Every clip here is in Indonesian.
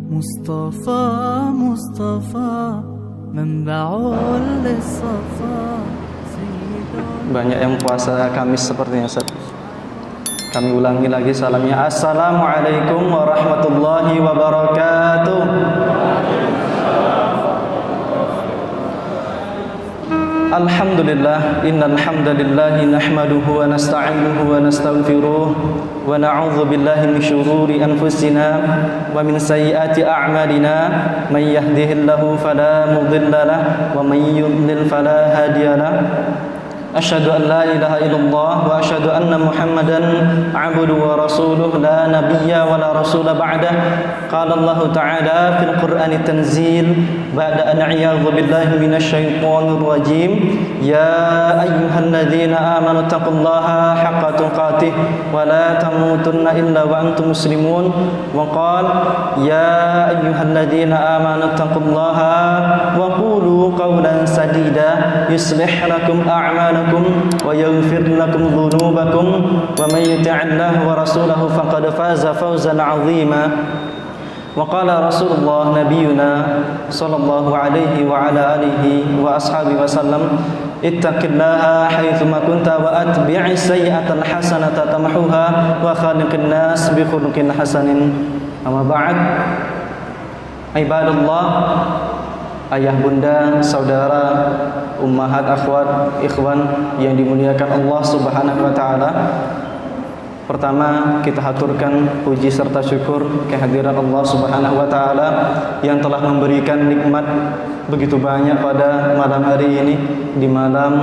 مصطفى مصطفى منبع للصفا سيد. Banyak yang puasa Kamis sepertinya, Ustaz. Kami ulangi lagi salamnya. Assalamualaikum warahmatullahi wabarakatuh. Alhamdulillah, innal hamdalillah nahmaduhu wa nasta'inuhu wa nastaghfiruh wa na'udzu billahi min shururi anfusina wa min sayyiati a'malina may yahdihillahu fala mudilla lahu wa may yudlil fala hadiya lahu. Asyhadu an la ilaha illallah wa asyhadu anna Muhammadan 'abduhu wa rasuluh la nabiyya wa la rasula ba'dah. Qala Allah ta'ala fil Qur'ani tanzil ba'da an a'udzu billahi minasy syaithanir rajim. Ya ayyuhalladzina amanu taqullaha haqqa tuqatih wa la tamutunna illa wa antum muslimun. Wa qala ya ayyuhalladzina amanu taqullaha wa qulu qawlan sadida yuslih lakum a'malakum wa yaghfir lakum dhunubakum wa may yuti'illah wa rasulahu faqad faza fawzan 'azima. Wa qala Rasulullah nabiyuna sallallahu alaihi wa ala alihi wa ashabihi wasallam ittaqillaha haitsu ma kunta wa atbi'is sayyi'atal hasanata tamhuha wa khaliqin nas bi khuluqin hasanin. Amma ba'd. Ibadallah, ayah bunda, saudara, ummahat, akhwat, ikhwan yang dimuliakan Allah Subhanahu wa taala. Pertama, kita haturkan puji serta syukur kehadiran Allah Subhanahu wa taala yang telah memberikan nikmat begitu banyak pada malam hari ini, di malam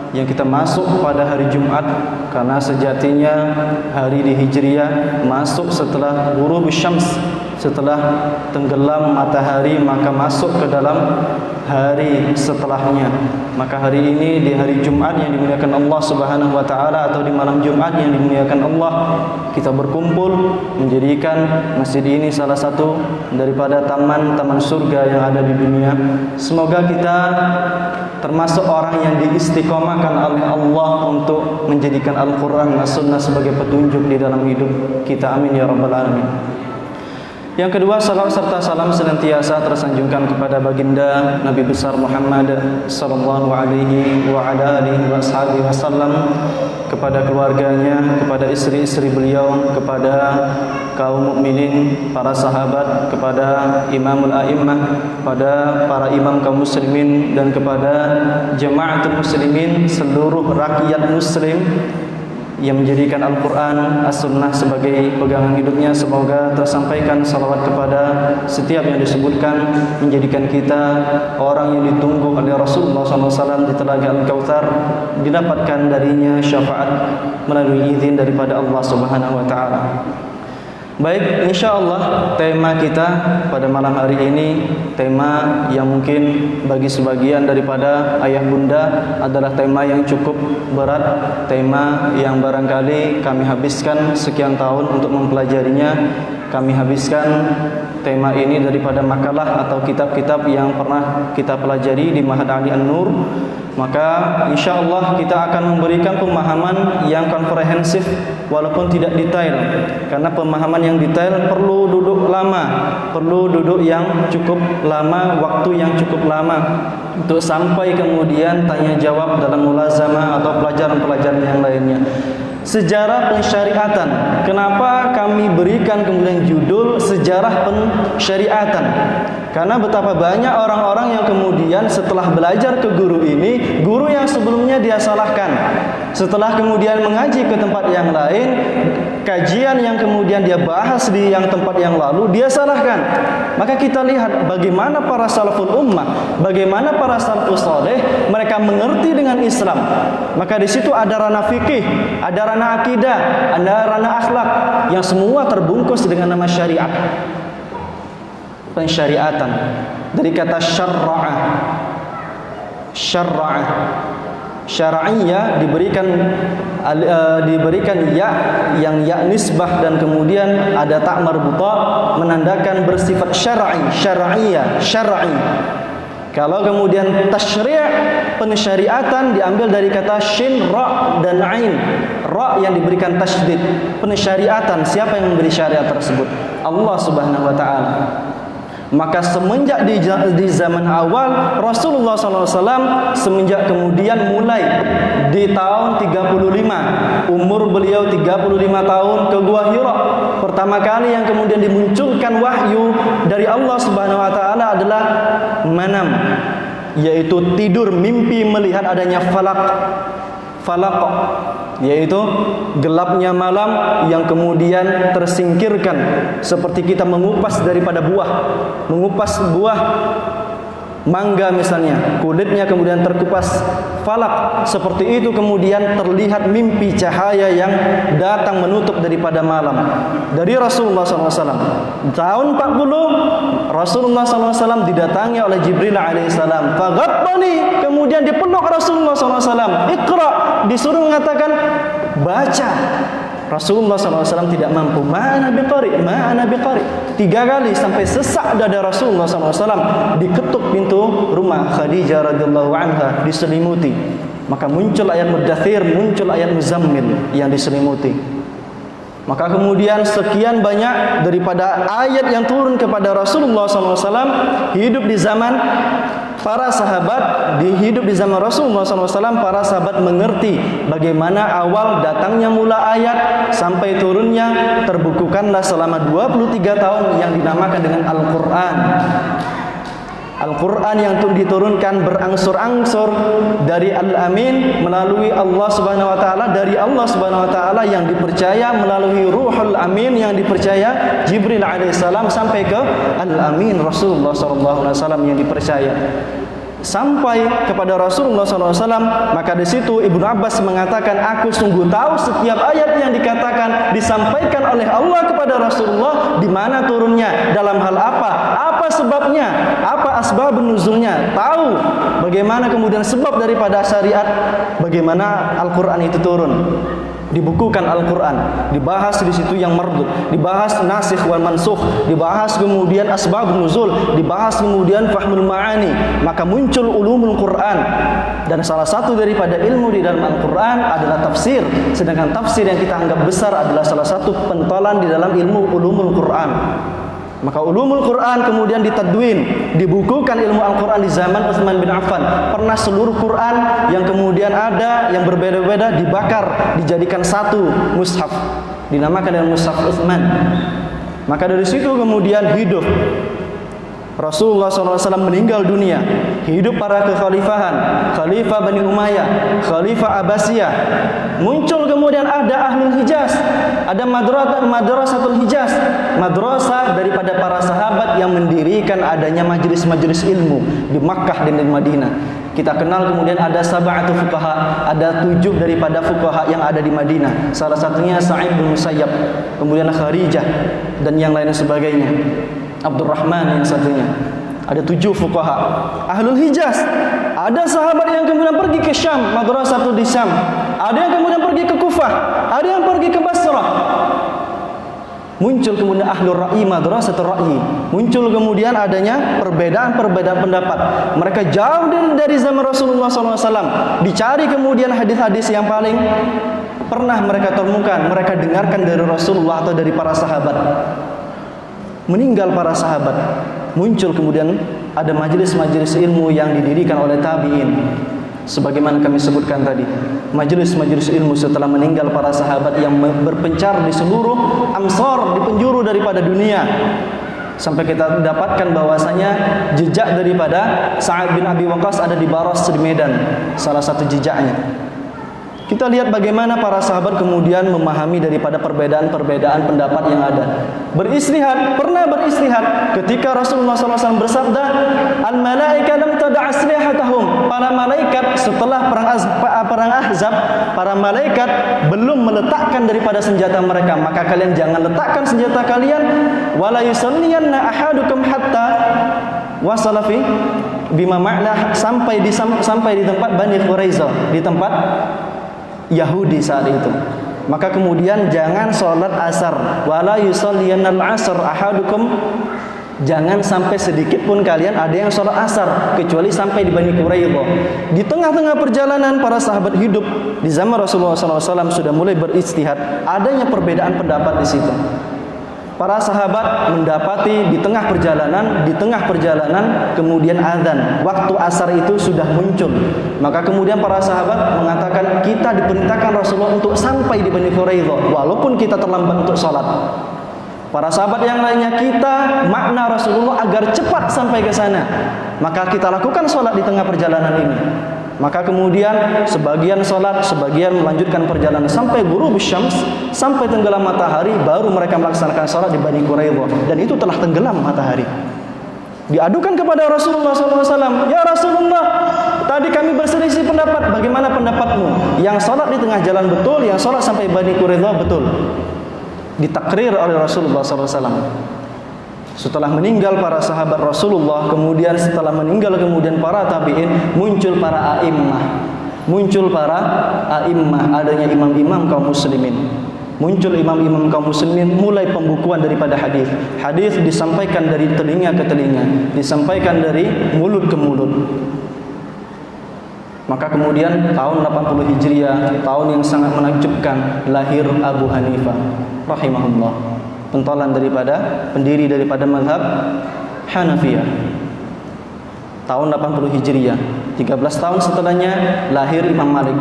yang kita masuk pada hari Jumat, karena sejatinya hari di Hijriah masuk setelah ghurub syams, setelah tenggelam matahari maka masuk ke dalam hari setelahnya. Maka hari ini di hari Jumat yang dimuliakan Allah Subhanahu wa taala, atau di malam Jumat yang dimuliakan Allah, kita berkumpul menjadikan masjid ini salah satu daripada taman-taman surga yang ada di dunia. Semoga kita termasuk orang yang diistiqomahkan oleh Allah untuk menjadikan Al-Quran dan Sunnah sebagai petunjuk di dalam hidup kita. Amin ya rabbal alamin. Yang kedua, salam serta salam senantiasa tersanjungkan kepada baginda Nabi besar Muhammad sallallahu alaihi wa ala alihi wasallam, kepada keluarganya, kepada istri-istri beliau, kepada kaum mukminin, para sahabat, kepada imamul a'immah, kepada para imam kaum muslimin, dan kepada jamaatul muslimin, seluruh rakyat muslim yang menjadikan Al-Quran, As-Sunnah sebagai pegangan hidupnya. Semoga tersampaikan salawat kepada setiap yang disebutkan, menjadikan kita orang yang ditunggu oleh Rasulullah SAW di Telaga Al-Kautsar, didapatkan darinya syafaat melalui izin daripada Allah Subhanahu wa taala. Baik, insyaallah tema kita pada malam hari ini, tema yang mungkin bagi sebagian daripada ayah bunda adalah tema yang cukup berat, tema yang barangkali kami habiskan sekian tahun untuk mempelajarinya. Kami habiskan tema ini daripada makalah atau kitab-kitab yang pernah kita pelajari di Ma'had Ali An-Nur. Maka insyaallah kita akan memberikan pemahaman yang komprehensif walaupun tidak detail, karena pemahaman yang detail perlu duduk lama, perlu duduk yang cukup lama, waktu yang cukup lama untuk sampai kemudian tanya jawab dalam mulazamah atau pelajaran-pelajaran yang lainnya. Sejarah pensyariatan. Kenapa kami berikan kemudian judul sejarah pensyariatan? Karena betapa banyak orang-orang yang kemudian setelah belajar ke guru ini, guru yang sebelumnya dia salahkan. Setelah kemudian mengaji ke tempat yang lain, kajian yang kemudian dia bahas di yang tempat yang lalu, dia salahkan. Maka kita lihat bagaimana para salaful ummah, bagaimana para salafus saleh, mereka mengerti dengan Islam. Maka di situ ada ranah fikih, ada ranah akidah, ada ranah akhlak, yang semua terbungkus dengan nama syariat. Pensyariatan dari kata syara'ah. Syara'ah, syar'iyah diberikan ya, yang ya nisbah, dan kemudian ada tak marbutah menandakan bersifat syar'i, syar'iyah, syar'i. Kalau kemudian tasyri', pensyariatan diambil dari kata shin, ra dan ain. Ra yang diberikan tasydid. Pensyariatan, siapa yang memberi syariat tersebut? Allah Subhanahu wa taala. Maka semenjak di zaman awal Rasulullah SAW semenjak kemudian mulai di tahun 35, umur beliau 35 tahun ke Gua Hira. Pertama kali yang kemudian dimunculkan wahyu dari Allah Subhanahu wa taala adalah manam, yaitu tidur mimpi melihat adanya falak, yaitu gelapnya malam yang kemudian tersingkirkan, seperti kita mengupas daripada buah, mengupas buah mangga misalnya, kulitnya kemudian terkupas falak, seperti itu kemudian terlihat mimpi cahaya yang datang menutup daripada malam dari Rasulullah SAW. Tahun 40 Rasulullah SAW didatangi oleh Jibril alaihissalam. Faghabbani, kemudian dipeluk Rasulullah SAW. Iqra, disuruh mengatakan baca. Rasulullah SAW tidak mampu. Ma'ana biqari, ma'ana biqari. 3 kali sampai sesak dada Rasulullah SAW. Diketuk pintu rumah Khadijah radhiyallahu anha, diselimuti. Maka muncul ayat Muddathir, muncul ayat Muzammil yang diselimuti. Maka kemudian sekian banyak daripada ayat yang turun kepada Rasulullah SAW hidup di zaman para sahabat, hidup di zaman Rasulullah SAW, para sahabat mengerti bagaimana awal datangnya mula ayat sampai turunnya, terbukukanlah selama 23 tahun yang dinamakan dengan Al-Quran. Al-Quran yang diturunkan berangsur-angsur dari Al-Amin melalui Allah Subhanahu wa taala, dari Allah Subhanahu wa taala yang dipercaya melalui Ruhul Amin yang dipercaya Jibril alaihissalam sampai ke Al-Amin Rasulullah sallallahu alaihi wasallam yang dipercaya sampai kepada Rasulullah SAW. Maka di situ Ibnu Abbas mengatakan, aku sungguh tahu setiap ayat yang dikatakan disampaikan oleh Allah kepada Rasulullah di mana turunnya, dalam hal apa sebabnya, apa asbabun nuzulnya, tahu bagaimana kemudian sebab daripada syariat, bagaimana Al-Quran itu turun. Dibukukan Al-Quran, dibahas di situ yang mardud, dibahas nasikh wal mansukh, dibahas kemudian asbabun nuzul, dibahas kemudian fahmul ma'ani. Maka muncul ulumul Quran, dan salah satu daripada ilmu di dalam Al-Quran adalah tafsir. Sedangkan tafsir yang kita anggap besar adalah salah satu pentolan di dalam ilmu ulumul Quran. Maka ulumul Quran kemudian ditadwin, dibukukan ilmu Al-Quran di zaman Utsman bin Affan. Pernah seluruh Quran yang kemudian ada yang berbeda-beda dibakar, dijadikan satu mushaf, dinamakan dengan mushaf Utsman. Maka dari situ kemudian hidup Rasulullah SAW meninggal dunia, hidup para kekhalifahan, Khalifah Bani Umayyah, Khalifah Abbasiyah. Muncul kemudian ada Ahlul Hijaz, ada Madrasatul Hijaz, madrasah daripada para sahabat yang mendirikan adanya majelis-majelis ilmu di Makkah dan di Madinah. Kita kenal kemudian ada sab'atu fuqaha, ada 7 daripada fuqaha yang ada di Madinah. Salah satunya Sa'id bin Musayyab, kemudian Kharijah dan yang lain sebagainya. Abdurrahman yang satunya. Ada 7 fuqaha Ahlul Hijaz. Ada sahabat yang kemudian pergi ke Syam, madrasatul di Syam. Ada yang kemudian pergi ke Kufah, ada yang pergi ke Basrah. Muncul kemudian Ahlul Ra'yi, madrasatul Ra'yi. Muncul kemudian adanya perbedaan-perbedaan pendapat. Mereka jauh dari zaman Rasulullah SAW. Dicari kemudian hadis-hadis yang paling pernah mereka temukan, mereka dengarkan dari Rasulullah atau dari para sahabat. Meninggal para sahabat, muncul kemudian ada majelis-majelis ilmu yang didirikan oleh tabi'in. Sebagaimana kami sebutkan tadi, majelis-majelis ilmu setelah meninggal para sahabat yang berpencar di seluruh amsar, di penjuru daripada dunia. Sampai kita dapatkan bahwasanya jejak daripada Sa'ad bin Abi Waqqas ada di Baras di Medan, salah satu jejaknya. Kita lihat bagaimana para sahabat kemudian memahami daripada perbedaan-perbedaan pendapat yang ada. Beristihad, pernah beristihad ketika Rasulullah SAW bersabda, "Al-malaika lam tada' aslihatahum." Para malaikat setelah perang Ahzab, para malaikat belum meletakkan daripada senjata mereka. Maka kalian jangan letakkan senjata kalian. Wala yusalliyanna ahadukum hatta wasala fi bima ma'na, sampai di tempat Bani Quraizah, di tempat Yahudi saat itu. Maka kemudian jangan sholat asar, wala yusalliyannal asr ahadukum Jangan sampai sedikit pun kalian ada yang sholat asar, kecuali sampai di Bani Quraidah. Di tengah-tengah perjalanan para sahabat hidup di zaman Rasulullah SAW sudah mulai beristihad. Adanya perbedaan pendapat di situ. Para sahabat mendapati di tengah perjalanan kemudian azan. Waktu asar itu sudah muncul. Maka kemudian para sahabat mengatakan, kita diperintahkan Rasulullah untuk sampai di Bani Quraidah walaupun kita terlambat untuk sholat. Para sahabat yang lainnya, kita makna Rasulullah agar cepat sampai ke sana. Maka kita lakukan sholat di tengah perjalanan ini. Maka kemudian sebagian sholat, sebagian melanjutkan perjalanan sampai ghurubus syams, sampai tenggelam matahari, baru mereka melaksanakan sholat di Bani Quraidah. Dan itu telah tenggelam matahari. Diadukan kepada Rasulullah SAW, ya Rasulullah, tadi kami berselisih pendapat, bagaimana pendapatmu? Yang sholat di tengah jalan betul, yang sholat sampai Bani Quraidah betul. Ditakrir oleh Rasulullah SAW. Setelah meninggal para sahabat Rasulullah, kemudian setelah meninggal kemudian para tabi'in, muncul para a'immah, adanya imam-imam kaum muslimin. Muncul imam-imam kaum muslimin, mulai pembukuan daripada hadis. Hadis disampaikan dari telinga ke telinga, disampaikan dari mulut ke mulut. Maka kemudian tahun 80 Hijriah, tahun yang sangat menakjubkan, lahir Abu Hanifah rahimahullah, pendiri daripada mazhab Hanafiyah. Tahun 80 Hijriah, 13 tahun setelahnya lahir Imam Malik.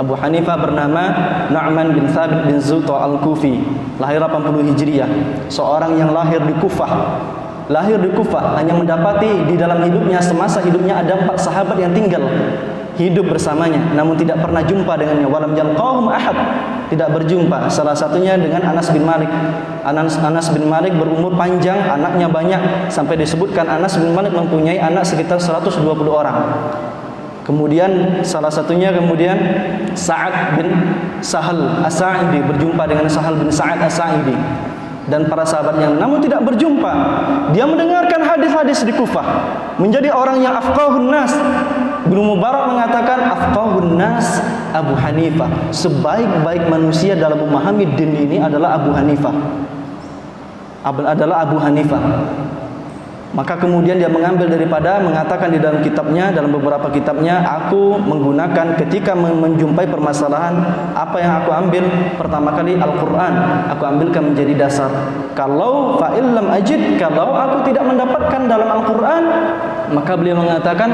Abu Hanifah bernama Nu'man bin Thabit bin Zuta al-Kufi, lahir 80 Hijriah, seorang yang lahir di Kufah. Hanya mendapati di dalam hidupnya, semasa hidupnya ada 4 sahabat yang tinggal hidup bersamanya, namun tidak pernah jumpa dengannya. Walam yalqahum ahad, tidak berjumpa. Salah satunya dengan Anas bin Malik. Anas bin Malik berumur panjang, anaknya banyak, sampai disebutkan Anas bin Malik mempunyai anak sekitar 120 orang. Kemudian salah satunya Sa'ad bin Sahal As-Sa'idi, berjumpa dengan Sahal bin Sa'ad As-Sa'idi dan para sahabatnya, namun tidak berjumpa. Dia mendengarkan hadis-hadis di Kufah, menjadi orang yang afqahun nas. Ibnu Mubarak mengatakan afqahun nas Abu Hanifah, sebaik-baik manusia dalam memahami din ini adalah Abu Hanifah. Maka kemudian dia mengatakan di dalam beberapa kitabnya, aku menggunakan ketika menjumpai permasalahan, apa yang aku ambil pertama kali Al-Quran, aku ambilkan menjadi dasar. Kalau fa'illam ajid, kalau aku tidak mendapatkan dalam Al-Quran, maka beliau mengatakan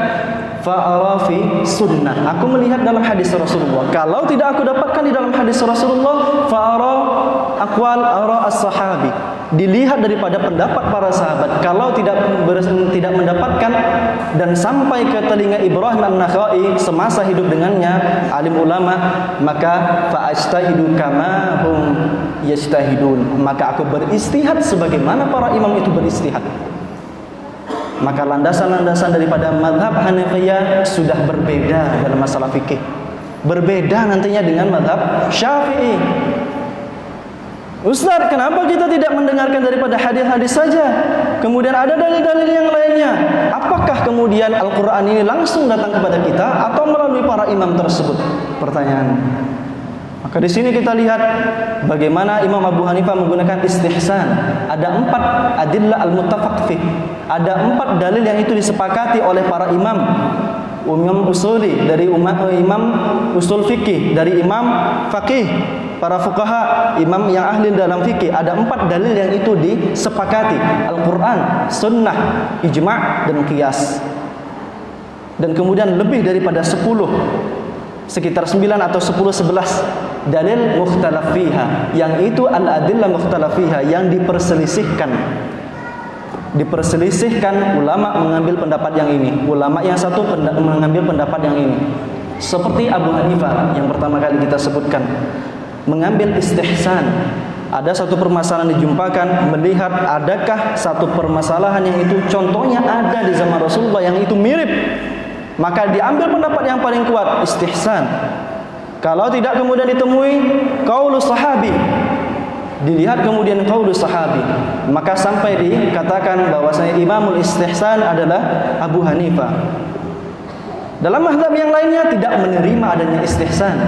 fa'arafi sunnah, aku melihat dalam hadis Rasulullah. Kalau tidak aku dapatkan di dalam hadis Rasulullah, fa'ara aqwal ara as-sahabi, dilihat daripada pendapat para sahabat. Kalau tidak mendapatkan dan sampai ke telinga Ibrahim an-Nakhai semasa hidup dengannya, alim ulama, maka fa'ajtahidu kama hum yajtahidun, maka aku beristihad sebagaimana para imam itu beristihad. Maka landasan-landasan daripada mazhab Hanafiyah sudah berbeda dalam masalah fikih, berbeda nantinya dengan mazhab Syafi'i. Ustaz, kenapa kita tidak mendengarkan daripada hadis-hadis saja? Kemudian ada dalil-dalil yang lainnya. Apakah kemudian Al-Quran ini langsung datang kepada kita atau melalui para imam tersebut? Pertanyaan. Maka di sini kita lihat bagaimana Imam Abu Hanifah menggunakan istihsan. Ada 4 adillah al-muttafaq fih. Ada 4 dalil yang itu disepakati oleh para imam usuli, dari imam usul fikih, dari imam faqih, para fuqaha, imam yang ahli dalam fikih. Ada 4 dalil yang itu disepakati: Al-Quran, Sunnah, Ijma' dan Qiyas. Dan kemudian lebih daripada 10, sekitar 9 atau 10-11 dalil mukhtalaf fiha, yang itu al-adillah mukhtalaf fiha, yang diperselisihkan ulama mengambil pendapat yang ini, ulama yang satu mengambil pendapat yang ini. Seperti Abu Hanifah yang pertama kali kita sebutkan, mengambil istihsan. Ada satu permasalahan dijumpakan, melihat adakah satu permasalahan yang itu contohnya ada di zaman Rasulullah yang itu mirip, maka diambil pendapat yang paling kuat, istihsan. Kalau tidak kemudian ditemui qaulus sahabi, dilihat kemudian qaulus sahabi, maka sampai dikatakan bahwasanya imamul istihsan adalah Abu Hanifah. Dalam mazhab yang lainnya tidak menerima adanya istihsan.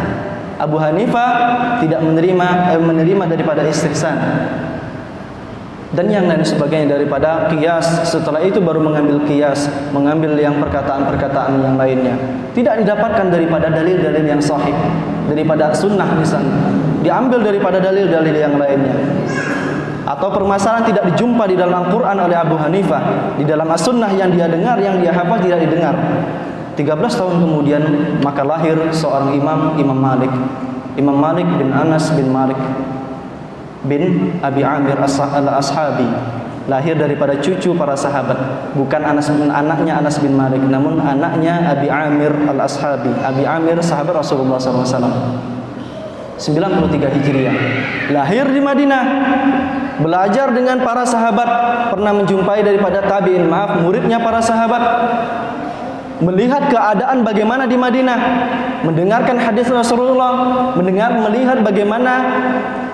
Abu Hanifah tidak menerima daripada istihsan. dan yang lain sebagainya daripada qiyas. Setelah itu baru mengambil qiyas, mengambil yang perkataan-perkataan yang lainnya. Tidak didapatkan daripada dalil-dalil yang sahih, daripada sunnah misalnya, diambil daripada dalil-dalil yang lainnya. Atau permasalahan tidak dijumpa di dalam Al-Quran oleh Abu Hanifah, di dalam As-Sunnah yang dia dengar, yang dia hafal tidak didengar. 13 tahun kemudian maka lahir seorang imam, Imam Malik. Imam Malik bin Anas bin Malik bin Abi Amir al-Ashabi, lahir daripada cucu para sahabat, bukan anaknya Anas bin Malik, namun anaknya Abi Amir al-Ashabi. Abi Amir sahabat Rasulullah SAW. 93 Hijriah, lahir di Madinah, belajar dengan para sahabat, pernah menjumpai daripada tabi'in, muridnya para sahabat, melihat keadaan bagaimana di Madinah, mendengarkan hadis Rasulullah, melihat bagaimana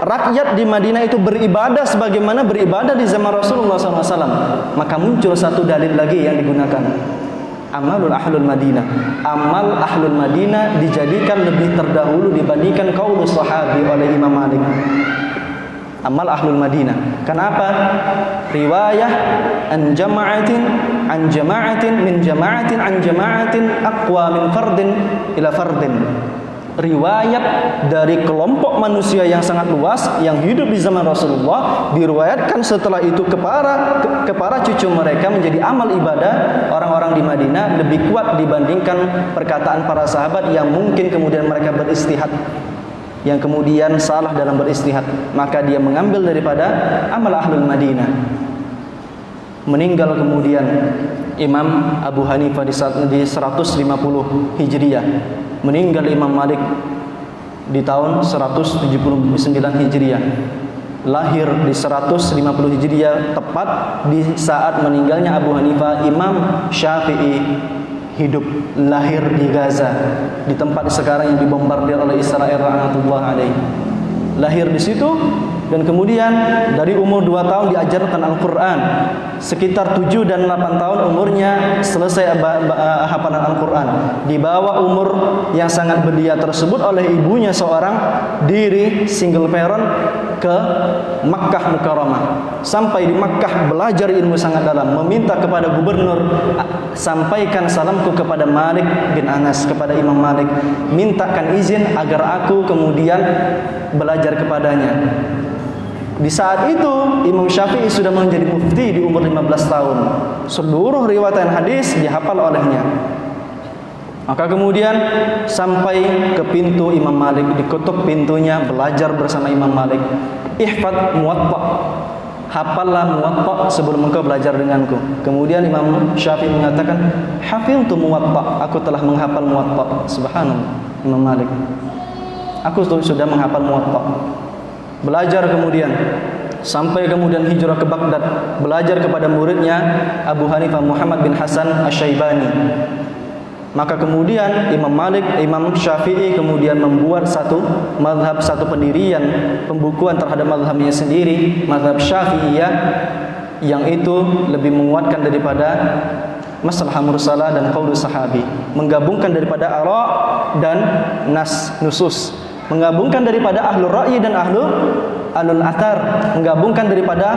rakyat di Madinah itu beribadah sebagaimana beribadah di zaman Rasulullah SAW. Maka muncul satu dalil lagi yang digunakan, amalul ahlul Madinah. Amal ahlul Madinah dijadikan lebih terdahulu dibandingkan qaulus sahabi oleh Imam Malik. Amal ahlul Madinah. Kenapa? Riwayah an jama'atin min jama'atin an jama'atin aqwa min fardin ila fardin. Riwayat dari kelompok manusia yang sangat luas yang hidup di zaman Rasulullah diriwayatkan setelah itu ke para cucu mereka menjadi amal ibadah orang-orang di Madinah lebih kuat dibandingkan perkataan para sahabat yang mungkin kemudian mereka beristihad, yang kemudian salah dalam beristihad. Maka dia mengambil daripada amal ahlul Madinah. Meninggal kemudian Imam Abu Hanifah di 150 Hijriah. Meninggal Imam Malik di tahun 179 Hijriah. Lahir di 150 Hijriah, tepat di saat meninggalnya Abu Hanifah. Imam Syafi'i hidup, lahir di Gaza, di tempat sekarang yang dibombardir oleh Israel rahmatullah alaihi. Lahir di situ dan kemudian dari umur 2 tahun diajarkan Al-Quran. Sekitar 7 dan 8 tahun umurnya selesai hafalan Al-Quran. Di bawah umur yang sangat belia tersebut oleh ibunya seorang diri single parent ke Makkah Mukarramah. Sampai di Makkah belajar ilmu sangat dalam, meminta kepada gubernur, sampaikan salamku kepada Malik bin Anas, kepada Imam Malik, mintakan izin agar aku kemudian belajar kepadanya. Di saat itu Imam Syafi'i sudah menjadi mufti di umur 15 tahun. Seluruh riwayat hadis dihafal olehnya. Maka kemudian sampai ke pintu Imam Malik, diketuk pintunya, belajar bersama Imam Malik. Ihfad Muwatta, hafallah Muwatta sebelum engkau belajar denganku. Kemudian Imam Syafi'i mengatakan, hafiltu Muwatta, aku telah menghafal Muwatta. Subhanallah, Imam Malik, aku sudah menghafal Muwatta. Belajar kemudian sampai kemudian hijrah ke Baghdad, belajar kepada muridnya Abu Hanifah Muhammad bin Hasan Asy-Syaibani. Maka kemudian Imam Malik, Imam Syafi'i kemudian membuat satu mazhab, satu pendirian, pembukuan terhadap mazhabnya sendiri, mazhab Syafi'iyah, yang itu lebih menguatkan daripada masalah mursalah dan qaulus sahabi, menggabungkan daripada ara dan nas nusus, menggabungkan daripada ahlul ra'yi dan ahlul athar, menggabungkan daripada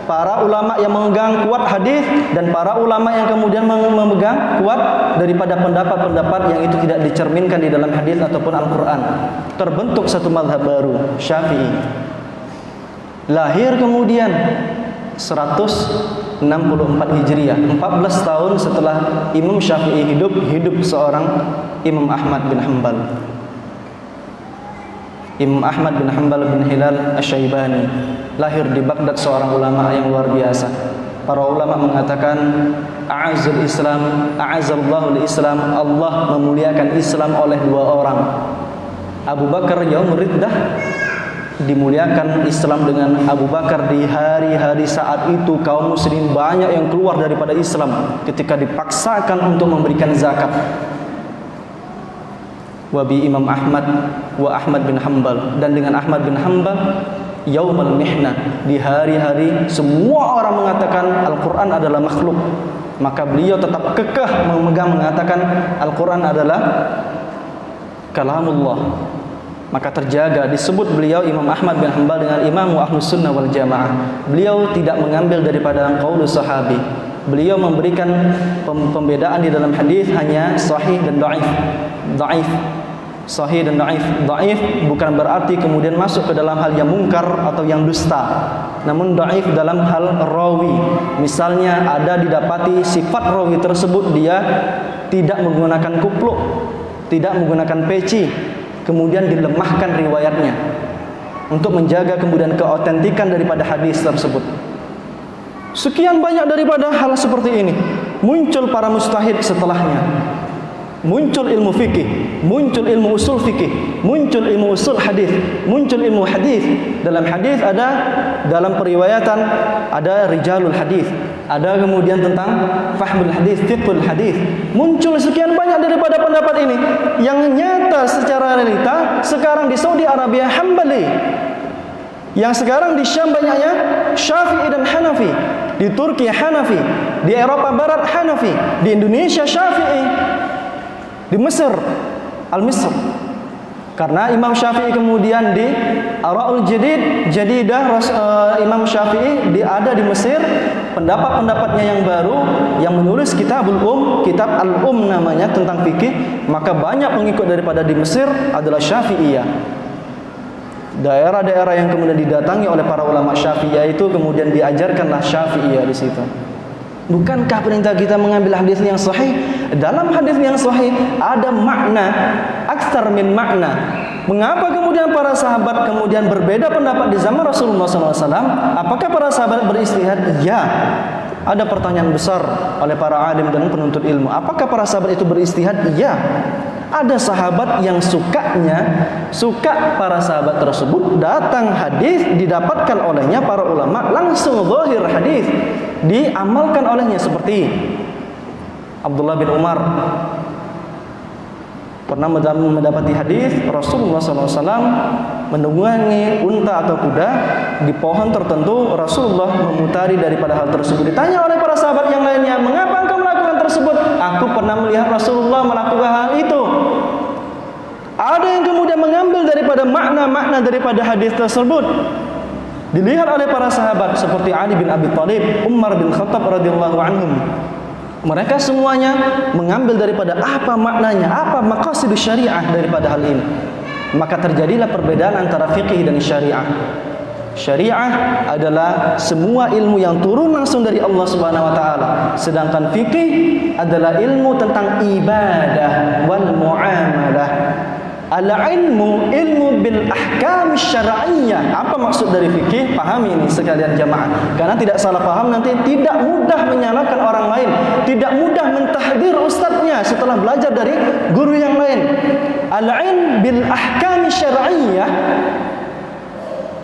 para ulama yang memegang kuat hadis dan para ulama yang kemudian memegang kuat daripada pendapat-pendapat yang itu tidak dicerminkan di dalam hadis ataupun Al-Quran. Terbentuk satu mazhab baru, Syafi'i. Lahir kemudian 164 Hijriah, 14 tahun setelah Imam Syafi'i hidup seorang Imam Ahmad bin Hanbal. Imam Ahmad bin Hanbal bin Hilal Asy-Syaibani lahir di Baghdad, seorang ulama yang luar biasa. Para ulama mengatakan a'azzul Islam, a'azzallahu al-Islam, Allah memuliakan Islam oleh 2 orang. Abu Bakar yaumur riddah, dimuliakan Islam dengan Abu Bakar di hari-hari saat itu kaum muslimin banyak yang keluar daripada Islam ketika dipaksakan untuk memberikan zakat. Wabi Imam Ahmad wa Ahmad bin Hanbal, dan dengan Ahmad bin Hanbal yaumul mihnah, di hari-hari semua orang mengatakan Al-Quran adalah makhluk, maka beliau tetap kekeh mengatakan Al-Quran adalah kalamullah. maka terjaga. Disebut beliau Imam Ahmad bin Hanbal dengan Imam Ahlus Sunnah wal Jamaah. Beliau tidak mengambil daripada qaulus sahabi. Beliau memberikan pembedaan di dalam hadis hanya sahih dan dhaif. Dhaif, sahih dan dhaif. Dhaif bukan berarti kemudian masuk ke dalam hal yang mungkar atau yang dusta. Namun dhaif dalam hal rawi. Misalnya ada didapati sifat rawi tersebut dia tidak menggunakan kupluk, tidak menggunakan peci, kemudian dilemahkan riwayatnya untuk menjaga kemudian keautentikan daripada hadis tersebut. Sekian banyak daripada hal seperti ini. Muncul para mujtahid setelahnya. Muncul ilmu fikih, muncul ilmu usul fikih, muncul ilmu usul hadis, muncul ilmu hadis. Dalam hadis ada, dalam periwayatan ada rijalul hadis, ada kemudian tentang fahmul hadis, fiqhul hadis. Muncul sekian banyak daripada pendapat ini yang nyata secara realita. Sekarang di Saudi Arabia Hambali, yang sekarang di Syam banyaknya Syafi'i dan Hanafi, di Turki Hanafi, di Eropa Barat Hanafi, di Indonesia Syafi'i, di Mesir Al-Misr. Karena Imam Syafi'i kemudian di Ara'ul Jadidah, Imam Syafi'i ada di Mesir, pendapat-pendapatnya yang baru, yang menulis kitab Al namanya tentang fikih, maka banyak pengikut daripada di Mesir adalah Syafi'iyah. Daerah-daerah yang kemudian didatangi oleh para ulama Syafi'iyah itu kemudian diajarkanlah Syafi'iyah di situ. Bukankah perintah kita mengambil hadis yang sahih? Dalam hadis yang sahih ada makna, aksar min makna. Mengapa kemudian para sahabat kemudian berbeda pendapat di zaman Rasulullah SAW? Apakah para sahabat beristihad? Ya. Ada pertanyaan besar oleh para alim dan penuntut ilmu. Apakah para sahabat itu beristihad? Ya. Ada sahabat yang suka para sahabat tersebut datang hadis didapatkan olehnya para ulama langsung zahir hadis diamalkan olehnya, seperti Abdullah bin Umar pernah mendapati hadis Rasulullah SAW menunggangi unta atau kuda di pohon tertentu. Rasulullah memutari daripada hal tersebut. Ditanya oleh para sahabat yang lainnya, mengapa engkau melakukan tersebut? Aku pernah melihat Rasulullah melakukan hal itu. Ada yang kemudian mengambil daripada makna-makna daripada hadis tersebut, dilihat oleh para sahabat seperti Ali bin Abi Thalib, Umar bin Khattab radhiyallahu anhum. Mereka semuanya mengambil daripada apa maknanya, apa maqasidus syariah daripada hal ini. Maka terjadilah perbedaan antara fikih dan syariah. Syariah adalah semua ilmu yang turun langsung dari Allah Subhanahu wa taala, sedangkan fikih adalah ilmu tentang ibadah wal muamalah. Al-ilmu ilmu bil ahkam syar'iyyah. Apa maksud dari fikih? Pahami ini sekalian jamaah. Karena tidak salah paham nanti tidak mudah menyalahkan orang lain, tidak mudah mentahdir ustadznya setelah belajar dari guru yang lain. Al-ilm bil ahkam syar'iyyah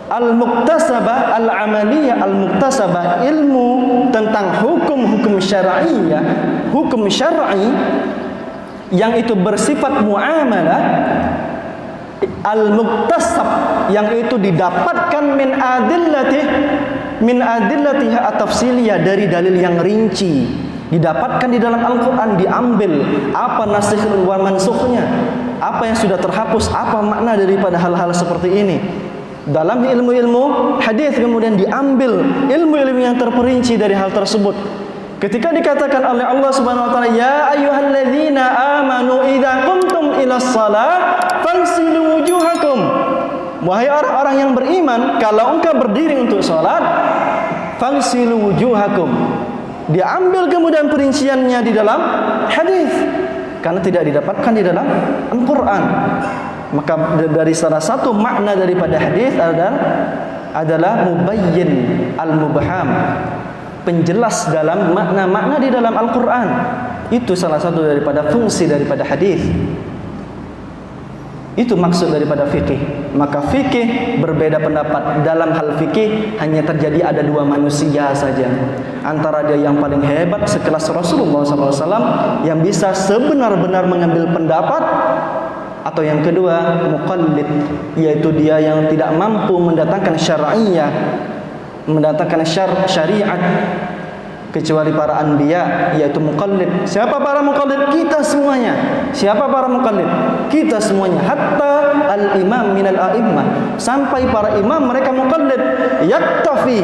al-muktasabah, al-amaliyah al-muktasabah, ilmu tentang hukum-hukum syar'iyyah, hukum syar'i yang itu bersifat muamalah, al-muktasab yang itu didapatkan min adillatiha at-tafsiliyah, dari dalil yang rinci, didapatkan di dalam Al-Quran, diambil apa nasikh wal mansukhnya, apa yang sudah terhapus, apa makna daripada hal-hal seperti ini. Dalam ilmu-ilmu hadis kemudian diambil ilmu-ilmu yang terperinci dari hal tersebut. Ketika dikatakan oleh Allah Subhanahu wa taala, ya ayyuhalladzina amanu idza qumtum ilas shalah fansilu wujuhakum. Wahai orang-orang yang beriman, kalau engkau berdiri untuk salat, fansilu wujuhakum. Diambil kemudian perinciannya di dalam hadis karena tidak didapatkan di dalam Al-Qur'an. Maka dari salah satu makna daripada hadis adalah mubayyin al-mubham, penjelas dalam makna-makna di dalam Al-Quran. Itu salah satu daripada fungsi daripada hadis. Itu maksud daripada fikih. Maka fikih berbeda pendapat. Dalam hal fikih hanya terjadi ada dua manusia saja. Antara dia yang paling hebat sekelas Rasulullah SAW yang bisa sebenar-benar mengambil pendapat, atau yang kedua muqallid, yaitu dia yang tidak mampu mendatangkan syar'iyah, mendatangkan syariat kecuali para anbiya, yaitu muqallid. Siapa para muqallid? Kita semuanya. Siapa para muqallid? Kita semuanya. Hatta al-imam minal a'immah, sampai para imam mereka muqallid. Yaktafi,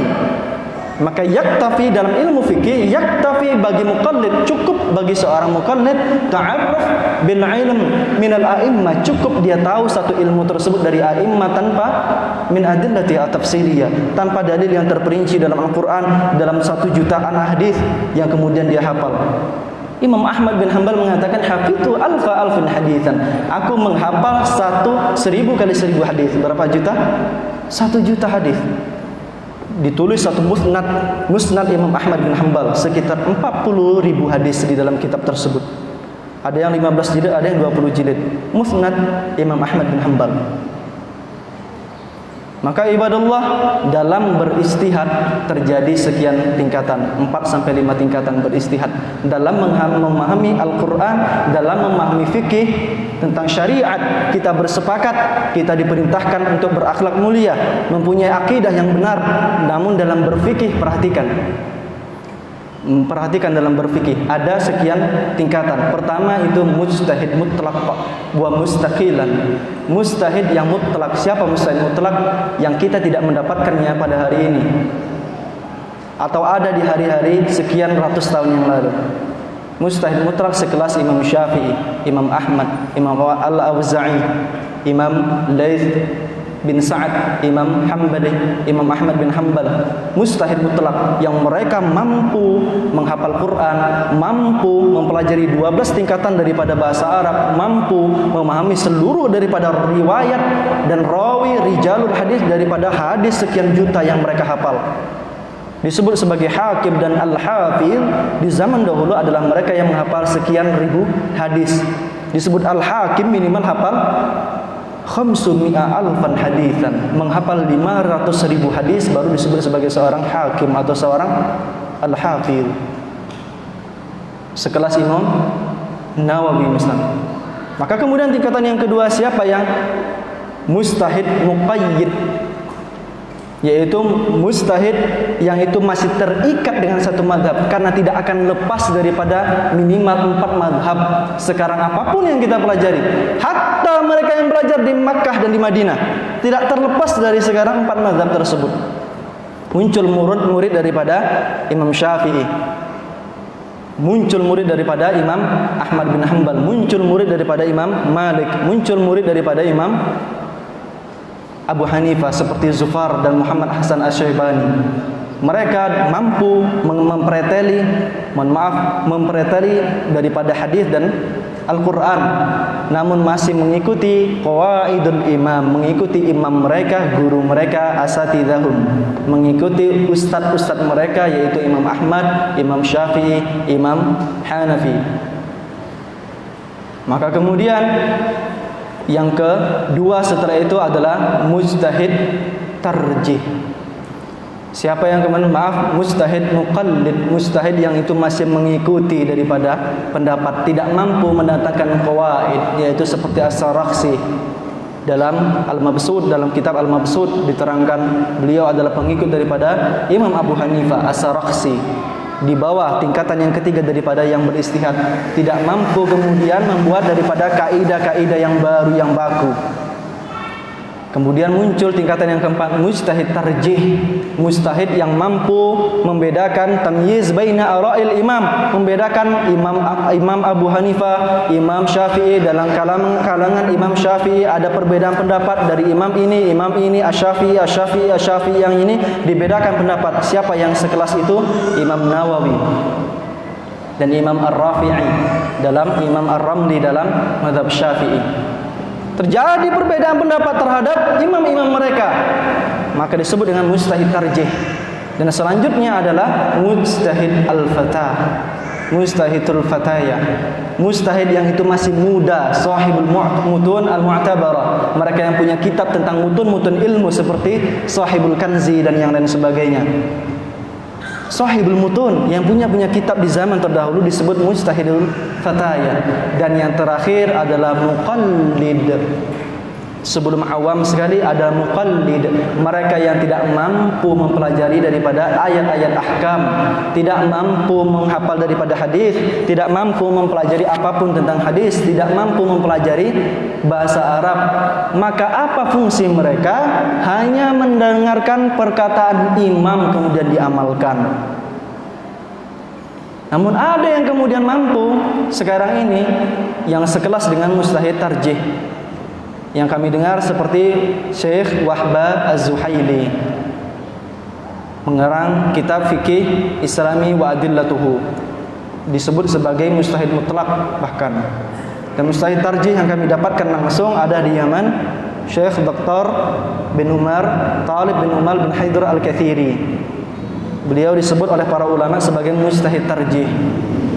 maka yaktafi dalam ilmu fikih, yaktafi bagi muqallid, cukup bagi seorang muqallid ta'arruf bil ilm minal a'immah, cukup dia tahu satu ilmu tersebut dari a'immah tanpa min adillati at-tafsiriyah, tanpa dalil yang terperinci dalam Al-Qur'an, dalam 1 jutaan hadis yang kemudian dia hafal. Imam Ahmad bin Hanbal mengatakan hafitu alfin haditsan, aku menghafal 1000 kali 1000 hadis. Berapa juta? 1 juta hadis. Ditulis satu musnad Imam Ahmad bin Hanbal, sekitar 40.000 hadis di dalam kitab tersebut. Ada yang 15 jilid, ada yang 20 jilid. Musnad Imam Ahmad bin Hanbal. Maka ibadallah, dalam beristihad terjadi sekian tingkatan, 4-5 tingkatan beristihad dalam memahami Al-Quran, dalam memahami fikih tentang syariat. Kita bersepakat, kita diperintahkan untuk berakhlak mulia, mempunyai akidah yang benar. Namun dalam berfikih, perhatikan dalam berfikih ada sekian tingkatan. Pertama itu mujtahid mutlak wa mustaqilan. Mujtahid yang mutlak. Siapa mujtahid mutlak? Yang kita tidak mendapatkannya pada hari ini, atau ada di hari-hari sekian ratus tahun yang lalu. Mujtahid mutlak sekelas Imam Syafi'i, Imam Ahmad, Imam Al-Auza'i, Imam Laits bin Sa'ad, Imam Hambali, Imam Ahmad bin Hanbal. Mujtahid mutlak yang mereka mampu menghafal Quran, mampu mempelajari 12 tingkatan daripada bahasa Arab, mampu memahami seluruh daripada riwayat dan rawi rijalul hadis daripada hadis sekian juta yang mereka hafal. Disebut sebagai hakim dan al-hafidh. Di zaman dahulu adalah mereka yang menghafal sekian ribu hadis. Disebut al-hakim, minimal hafal 500 alfan hadisan, menghafal 500.000 hadis baru disebut sebagai seorang hakim atau seorang al-hafidh. Sekelas Imam Nawawi misalnya. Maka kemudian tingkatan yang kedua, siapa yang mujtahid muqayyid, yaitu mujtahid yang itu masih terikat dengan satu madhab, karena tidak akan lepas daripada minimal 4 madhab. Sekarang apapun yang kita pelajari, hatta mereka yang belajar di Makkah dan di Madinah, tidak terlepas dari sekarang 4 madhab tersebut. Muncul murid daripada Imam Syafi'i, muncul murid daripada Imam Ahmad bin Hanbal, muncul murid daripada Imam Malik, muncul murid daripada Imam Abu Hanifah seperti Zufar dan Muhammad Hasan Asy-Syaibani. Mereka mampu mempreteli daripada hadis dan Al-Quran, namun masih mengikuti qawaidul imam, mengikuti imam mereka, guru mereka, asatidahum, mengikuti ustad-ustad mereka, yaitu Imam Ahmad, Imam Syafi'i, Imam Hanafi. Maka kemudian yang kedua setelah itu adalah mujtahid tarjih. Siapa yang kemudian mujtahid muqallid, mujtahid yang itu masih mengikuti daripada pendapat, tidak mampu mendatangkan qawaid, yaitu seperti As-Sarakhsi dalam Al-Mabsud, dalam kitab Al-Mabsud diterangkan beliau adalah pengikut daripada Imam Abu Hanifah. As-Sarakhsi di bawah tingkatan yang ketiga daripada yang beristihad, tidak mampu kemudian membuat daripada kaidah-kaidah yang baru yang baku. Kemudian muncul tingkatan yang keempat, mujtahid tarjih, mujtahid yang mampu membedakan tamyiz baina ara'il imam, membedakan Imam Abu Hanifah, Imam Syafi'i. Dalam kalangan Imam Syafi'i ada perbedaan pendapat dari imam ini, Asy-Syafi'i yang ini dibedakan pendapat. Siapa yang sekelas itu? Imam Nawawi dan Imam Ar-Rafi'i dalam Imam Ar-Ramli dalam mazhab Syafi'i. Terjadi perbedaan pendapat terhadap imam-imam mereka, maka disebut dengan mujtahid tarjih. Dan selanjutnya adalah mujtahid al-fatah, mujtahidul fataya, mujtahid yang itu masih muda, sahibul mutun al-mu'tabarah, mereka yang punya kitab tentang mutun ilmu seperti Sahibul Kanzi dan yang lain sebagainya. Sahibul mutun yang punya kitab di zaman terdahulu disebut mujtahidul fataya. Dan yang terakhir adalah muqallid. Sebelum awam sekali ada muqallid, mereka yang tidak mampu mempelajari daripada ayat-ayat ahkam, tidak mampu menghafal daripada hadis, tidak mampu mempelajari apapun tentang hadis, tidak mampu mempelajari bahasa Arab. Maka apa fungsi mereka? Hanya mendengarkan perkataan imam kemudian diamalkan. Namun ada yang kemudian mampu sekarang ini yang sekelas dengan mustahid tarjih, yang kami dengar seperti Syekh Wahba Az-Zuhaili mengarang kitab fikih Islami wa adillatuhu, disebut sebagai mustahid mutlak bahkan. Dan mustahid tarjih yang kami dapatkan langsung ada di Yaman, Syekh Dr. bin Umar Talib bin Umar bin Haidar Al-Kathiri. Beliau disebut oleh para ulama sebagai mustahid tarjih,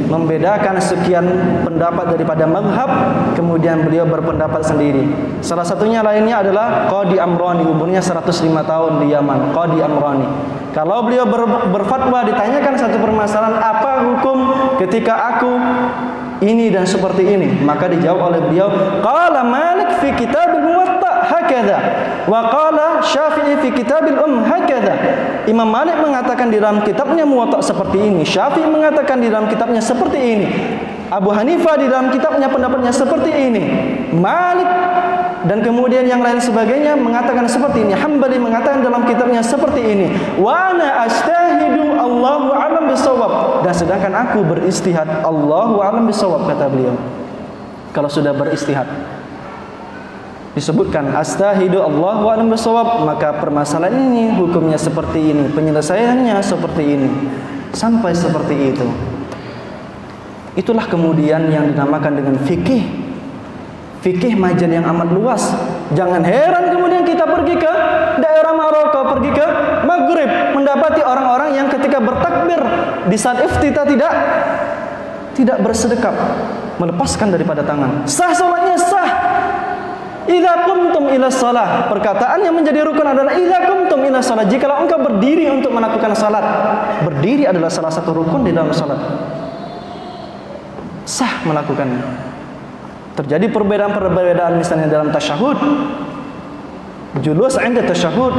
membedakan sekian pendapat daripada mazhab, kemudian beliau berpendapat sendiri. Salah satunya lainnya adalah Qadi Amrani, umurnya 105 tahun di Yaman, Qadi Amrani. Kalau beliau berfatwa ditanyakan satu permasalahan, apa hukum ketika aku ini dan seperti ini, maka dijawab oleh beliau, qala Malik fi kitabil Muwatta hakadha wa qala Syafi'i fi kitabil hakadha. Imam Malik mengatakan di dalam kitabnya Muwatta seperti ini, Syafi'i mengatakan di dalam kitabnya seperti ini, Abu Hanifah di dalam kitabnya pendapatnya seperti ini, Malik dan kemudian yang lain sebagainya mengatakan seperti ini, Hambali mengatakan dalam kitabnya seperti ini. Wa ana astahidu Allahu a'lam bisawab, dan sedangkan aku beristihad, Allahu a'lam bisawab, kata beliau. Kalau sudah beristihad disebutkan astahidu Allahu a'lam bisawab, maka permasalahan ini hukumnya seperti ini, penyelesaiannya seperti ini, sampai seperti itu. Itulah kemudian yang dinamakan dengan fikih. Fikih majal yang amat luas. Jangan heran kemudian kita pergi ke daerah Maroko, pergi ke Maghrib, mendapati orang-orang yang ketika bertakbir di saat iftitah tidak bersedekap, melepaskan daripada tangan. Sah salatnya, sah. Idza qumtum ila shalah, perkataan yang menjadi rukun adalah idza qumtum ila shalah. Jikalau engkau berdiri untuk melakukan salat, berdiri adalah salah satu rukun di dalam salat. Sah melakukannya. Terjadi perbedaan-perbedaan misalnya dalam tasyahud, julus 'inda tasyahud,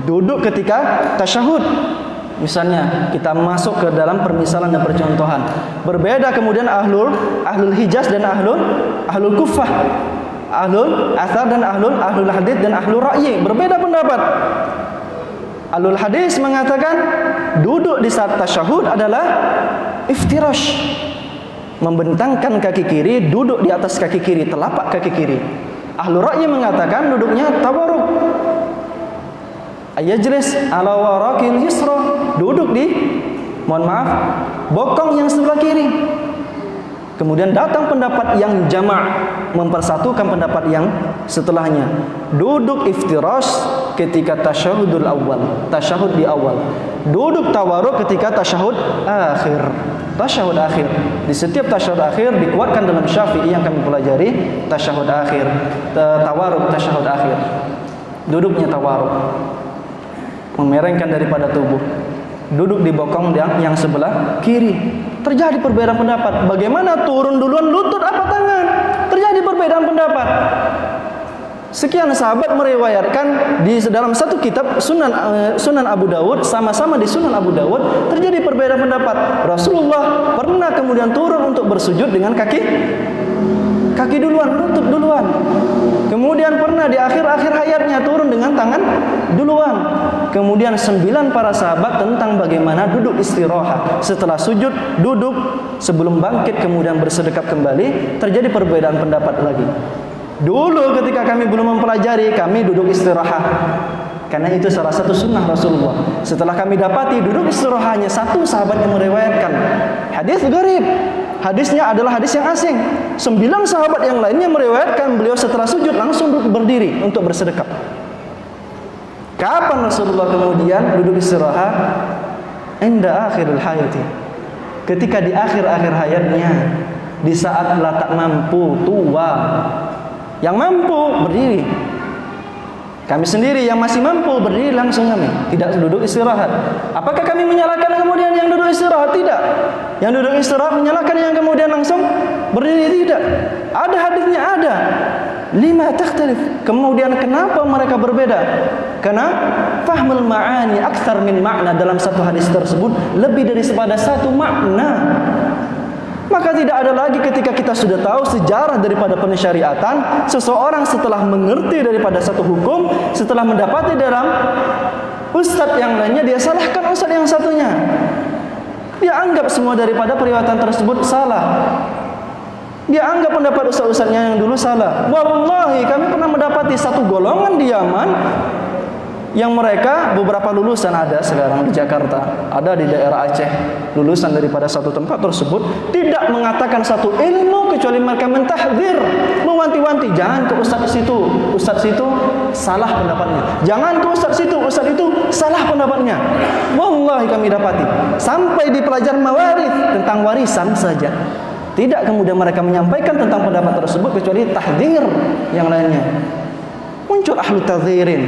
duduk ketika tasyahud. Misalnya kita masuk ke dalam permisalan dan percontohan. Berbeda kemudian ahlul Hijaz dan ahlul Kufah, ahlul Athar dan ahlul Hadits dan ahlul Ra'yi, berbeda pendapat. Ahlul Hadis mengatakan duduk di saat tasyahud adalah iftirash, membentangkan kaki kiri, duduk di atas kaki kiri, telapak kaki kiri. Ahlul Ra'yi mengatakan duduknya tawarruk, ayajlis ala warakil yusra, duduk di, mohon maaf, bokong yang sebelah kiri. Kemudian datang pendapat yang jama', mempersatukan pendapat yang setelahnya. Duduk iftirash ketika tasyahudul awal, tasyahud di awal. Duduk tawarruk ketika tasyahud akhir. Tasyahud akhir. Di setiap tasyahud akhir dikuatkan dalam Syafi'i yang kami pelajari, tasyahud akhir, tawarruk tasyahud akhir. Duduknya tawarruk, memerengkan daripada tubuh. Duduk di bokong yang sebelah kiri. Terjadi perbedaan pendapat. Bagaimana turun duluan lutut apa tangan? Terjadi perbedaan pendapat. Sekian sahabat meriwayatkan di dalam satu kitab Sunan Abu Dawud, sama-sama di Sunan Abu Dawud terjadi perbedaan pendapat. Rasulullah pernah kemudian turun untuk bersujud dengan kaki duluan, lutut duluan. Kemudian pernah di akhir-akhir hayatnya turun dengan tangan duluan. Kemudian 9 para sahabat tentang bagaimana duduk istirahat. Setelah sujud, duduk, sebelum bangkit kemudian bersedekap kembali. Terjadi perbedaan pendapat lagi. Dulu ketika kami belum mempelajari, kami duduk istirahat, karena itu salah satu sunnah Rasulullah. Setelah kami dapati duduk istirahatnya satu sahabat yang meriwayatkan hadis gharib, hadisnya adalah hadis yang asing. 9 sahabat yang lainnya meriwayatkan beliau setelah sujud langsung duduk berdiri untuk bersedekap. Kapan Rasulullah kemudian duduk istirahat? Inda akhirul hayati, ketika di akhir-akhir hayatnya, di saat tak mampu, tua. Yang mampu berdiri. Kami sendiri yang masih mampu berdiri langsung kami, tidak duduk istirahat. Apakah kami menyalahkan kemudian yang duduk istirahat? Tidak. Yang duduk istirahat menyalahkan yang kemudian langsung berdiri? Tidak. Ada hadisnya, ada. Lima takhtalif. Kemudian kenapa mereka berbeda? Karena fahmul ma'ani aktsar min makna. Dalam satu hadis tersebut lebih daripada satu makna. Maka tidak ada lagi ketika kita sudah tahu sejarah daripada pensyariatan, seseorang setelah mengerti daripada satu hukum, setelah mendapati dalam ustadz yang lainnya, dia salahkan ustadz yang satunya. Dia anggap semua daripada periwayatan tersebut salah. Dia anggap pendapat ustaz-ustaznya yang dulu salah. Wallahi kami pernah mendapati satu golongan di Yaman yang mereka beberapa lulusan ada sekarang di Jakarta, ada di daerah Aceh, lulusan daripada satu tempat tersebut tidak mengatakan satu ilmu kecuali mereka mentahdzir, mewanti-wanti, jangan ke ustaz situ salah pendapatnya. Jangan ke ustaz itu salah pendapatnya. Wallahi kami dapati sampai di pelajaran mawarith tentang warisan saja. Tidak kemudian mereka menyampaikan tentang pendapat tersebut kecuali tahdzir yang lainnya. Muncul ahlu tadzirin.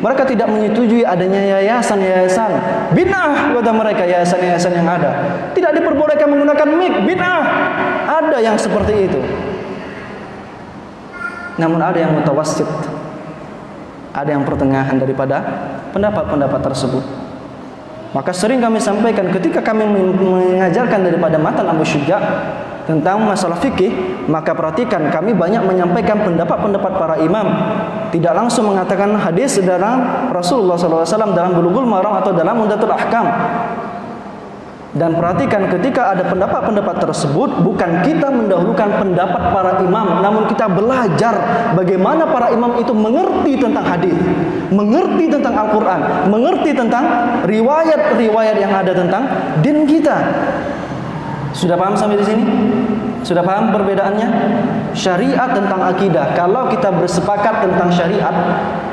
Mereka tidak menyetujui adanya yayasan-yayasan bid'ah, kata mereka, yayasan-yayasan yang ada. Tidak diperbolehkan menggunakan mic, bid'ah. Ada yang seperti itu. Namun ada yang mutawassit. Ada yang pertengahan daripada pendapat-pendapat tersebut. Maka sering kami sampaikan ketika kami mengajarkan daripada matan Abu Syuja tentang masalah fikih, maka perhatikan kami banyak menyampaikan pendapat-pendapat para imam, tidak langsung mengatakan hadis dalam Rasulullah SAW dalam Bulughul Maram atau dalam Umdatul Ahkam. Dan perhatikan ketika ada pendapat-pendapat tersebut, bukan kita mendahulukan pendapat para imam, namun kita belajar bagaimana para imam itu mengerti tentang hadis, mengerti tentang Al-Quran, mengerti tentang riwayat-riwayat yang ada tentang din kita. Sudah paham sampai di sini? Sudah paham perbedaannya? Syariat tentang akidah. Kalau kita bersepakat tentang syariat,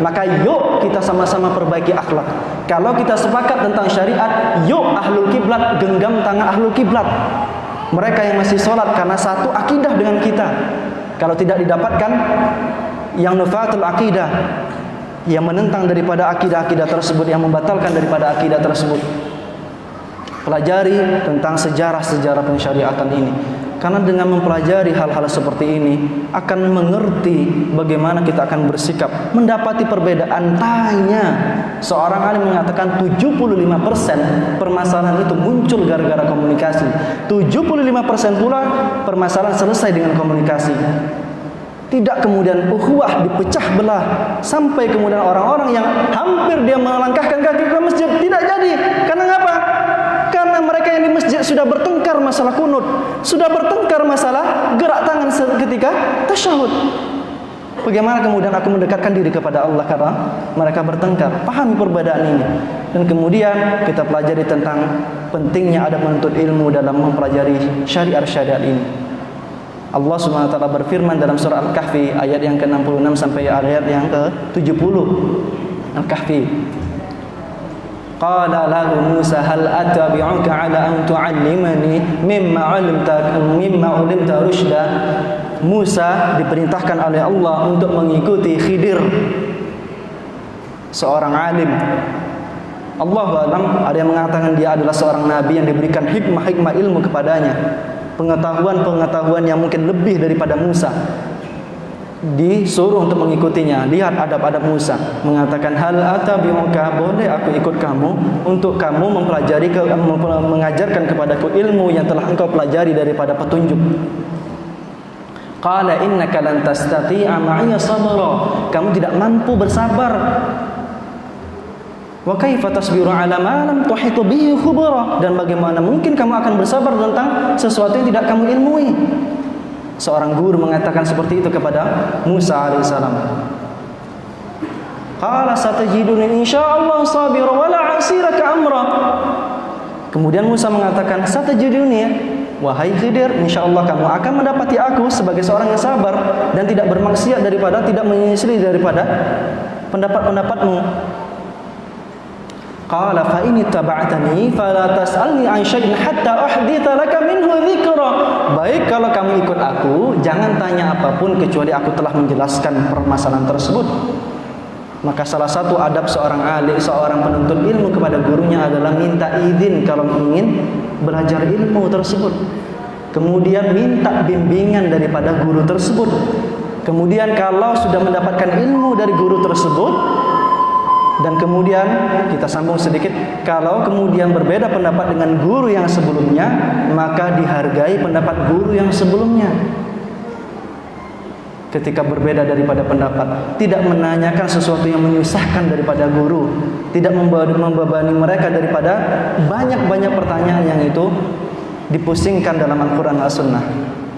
maka yuk kita sama-sama perbaiki akhlak. Kalau kita sepakat tentang syariat, yuk ahlul kiblat genggam tangan ahlul kiblat. Mereka yang masih sholat karena satu akidah dengan kita. Kalau tidak didapatkan yang nufatul akidah, yang menentang daripada akidah-akidah tersebut, yang membatalkan daripada akidah tersebut. Pelajari tentang sejarah-sejarah pensyariatan ini. Karena dengan mempelajari hal-hal seperti ini akan mengerti bagaimana kita akan bersikap. Mendapati perbedaan, tanya. Seorang alim mengatakan 75% permasalahan itu muncul gara-gara komunikasi. 75% pula permasalahan selesai dengan komunikasi. Tidak kemudian ukhuwah dipecah belah sampai kemudian orang-orang yang hampir dia melangkahkan kaki ke masjid tidak jadi. Karena apa? Karena mereka yang di masjid sudah bertengkar masalah kunut, sudah bertengkar masalah gerak tangan ketika tasyahud. Bagaimana kemudian aku mendekatkan diri kepada Allah karena mereka bertengkar? Pahami perbedaan ini. Dan kemudian kita pelajari tentang pentingnya ada menuntut ilmu dalam mempelajari syariat-syariat ini. Allah Subhanahu wa taala berfirman dalam surah Al-Kahfi ayat yang ke-66 sampai ayat yang ke-70. Al-Kahfi. Qala lahu Musa hal attabi'uka 'ala an tu'allimani mimma 'ulimta rusyda. Musa diperintahkan oleh Allah untuk mengikuti Khidir, seorang alim. Allahu a'lam, ada yang mengatakan dia adalah seorang nabi yang diberikan hikmah-hikmah ilmu kepadanya, pengetahuan-pengetahuan yang mungkin lebih daripada Musa. Disuruh untuk mengikutinya. Lihat adab-adab Musa, mengatakan hal atabi'uka, boleh aku ikut kamu untuk kamu mempelajari, mengajarkan kepadaku ilmu yang telah engkau pelajari daripada petunjuk. Qala innaka lan tastati'a ma'iya sabra, kamu tidak mampu bersabar. Wa kaifa tasbiru 'ala ma lam tuhitu bihi khubra, dan bagaimana mungkin kamu akan bersabar tentang sesuatu yang tidak kamu ilmui. Seorang guru mengatakan seperti itu kepada Musa alaihissalam. Qala satajiduni insyaallah sabira wa la 'asiraka amra. Kemudian Musa mengatakan satajiduni, ya wahai Khidir, insyaallah kamu akan mendapati aku sebagai seorang yang sabar dan tidak bermaksiat daripada, tidak menyelisihi daripada pendapat-pendapatmu. Qala fa in ittaba'tani fala tas'alni 'an syai'in hatta uhditsa laka minhu dzikra. Baik, kalau kamu ikut aku, jangan tanya apapun kecuali aku telah menjelaskan permasalahan tersebut. Maka salah satu adab seorang alim, seorang penuntut ilmu kepada gurunya adalah minta izin kalau ingin belajar ilmu tersebut. Kemudian minta bimbingan daripada guru tersebut. Kemudian kalau sudah mendapatkan ilmu dari guru tersebut, dan kemudian kita sambung sedikit, kalau kemudian berbeda pendapat dengan guru yang sebelumnya, maka dihargai pendapat guru yang sebelumnya. Ketika berbeda daripada pendapat, tidak menanyakan sesuatu yang menyusahkan daripada guru, tidak membebani mereka daripada banyak-banyak pertanyaan yang itu dipusingkan dalam Al-Quran dan As-Sunnah.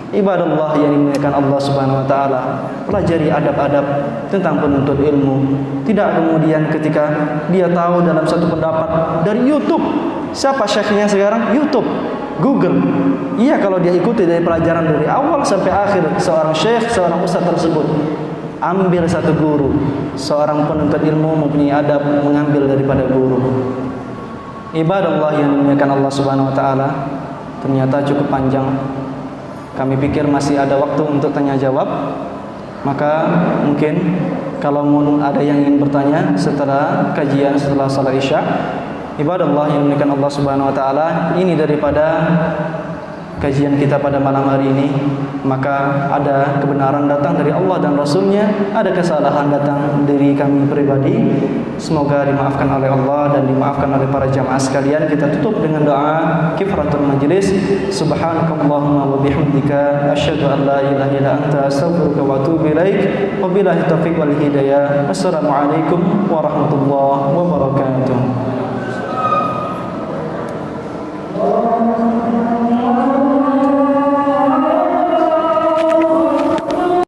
Ibadallah yang dimuliakan Allah Subhanahu wa taala, pelajari adab-adab tentang penuntut ilmu. Tidak kemudian ketika dia tahu dalam satu pendapat dari YouTube, siapa syekhnya sekarang? YouTube, Google. Iya, kalau dia ikuti dari pelajaran dari awal sampai akhir seorang syekh, seorang ustaz tersebut, ambil satu guru. Seorang penuntut ilmu mempunyai adab mengambil daripada guru. Ibadallah yang dimuliakan Allah Subhanahu wa taala, ternyata cukup panjang. Kami pikir masih ada waktu untuk tanya jawab. Maka mungkin kalau ada yang ingin bertanya setelah kajian, setelah salat Isya. Ibadallah yang dimuliakan Allah Subhanahu wa taala, ini daripada kajian kita pada malam hari ini. Maka ada kebenaran datang dari Allah dan Rasulnya, ada kesalahan datang dari kami pribadi. Semoga dimaafkan oleh Allah dan dimaafkan oleh para jamaah sekalian. Kita tutup dengan doa kifaratul majlis. Subhanakallahumma wa bihamdika asyhadu an la ilaha illa anta astaghfiruka wa atubu ilaik. Wabillahi taufiq wal hidayah. Wassalamualaikum warahmatullahi wabarakatuh.